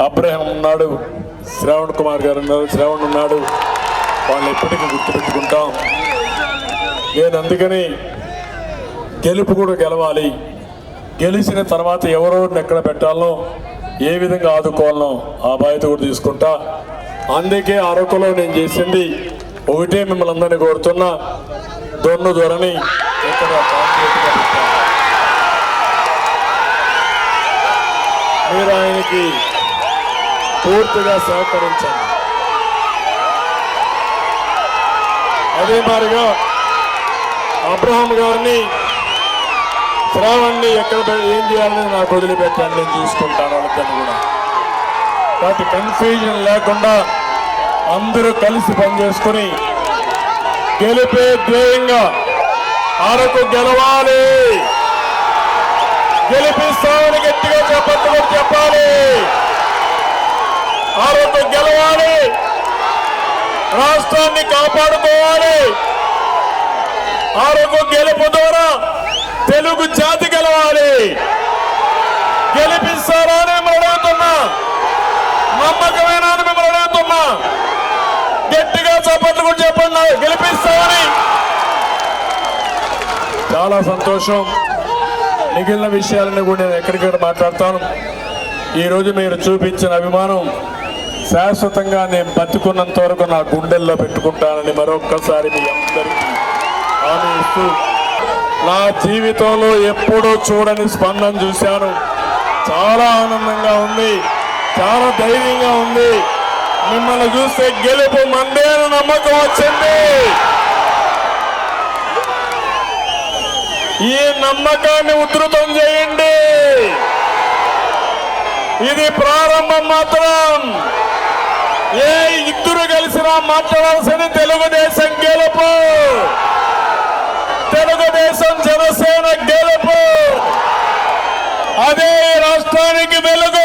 Abraham ఉన్నాడు, శ్రావణ్ కుమార్ గారు ఉన్నారు, శ్రావణ్ ఉన్నాడు. వాళ్ళు ఎప్పటికీ గుర్తుపెట్టుకుంటాం. నేను అందుకని గెలుపు కూడా గెలవాలి. గెలిచిన తర్వాత ఎవరెవరిని ఎక్కడ పెట్టాలనో, ఏ విధంగా ఆదుకోవాలనో ఆ బాధ్యత కూడా తీసుకుంటా. అందుకే అరకులో నేను చేసింది ఒకటే, మిమ్మల్ని అందరినీ కోరుతున్నా, దొన్ను దొరని ఇక్కడ మీరు ఆయనకి పూర్తిగా సహకరించండి. అదే మాదిరిగా అబ్రహాం గారిని, శ్రావణ్ని ఎక్కడ ఏం చేయాలని నాకు వదిలిపెట్టండి, నేను చూసుకుంటాను వాళ్ళని కూడా. కాబట్టి కన్ఫ్యూజన్ లేకుండా అందరూ కలిసి పనిచేసుకుని గెలిపే ధ్యేయంగా అరకు గెలవాలి. గెలిపిస్తామని గట్టిగా చెప్పాలి. అరకు గెలవాలి, రాష్ట్రాన్ని కాపాడుకోవాలి. అరకు గెలుపు ద్వారా తెలుగు జాతి గెలవాలి. గెలిపిస్తారా అని మిమ్మల్ని అడుగుతున్నా, నమ్మకమేనా అని మిమ్మల్ని అడుగుతున్నా. గట్టిగా చప్పట్లు కూడా చెప్పండి, గెలిపిస్తామని. చాలా సంతోషం. మిగిలిన విషయాలను కూడా నేను ఎక్కడికక్కడ మాట్లాడతాను. ఈరోజు మీరు చూపించిన అభిమానం శాశ్వతంగా నేను బతుకున్నంత వరకు నా గుండెల్లో పెట్టుకుంటానని మరొక్కసారి మీ అందరికీ హామీ ఇస్తూ, నా జీవితంలో ఎప్పుడూ చూడని స్పందన చూశాను. చాలా ఆనందంగా ఉంది, చాలా ధైర్యంగా ఉంది. మిమ్మల్ని చూస్తే గెలుపు మందే అని నమ్మకం వచ్చింది. ఈ నమ్మకాన్ని ఉధృతం చేయండి. ఇది ప్రారంభం మాత్రం. ఏ ఇద్దరు కలిసినా మాట్లాడాల్సిన తెలుగుదేశం గెలుపు, తెలుగుదేశం జనసేన గెలుపు. అదే రాష్ట్రానికి వెలుగు.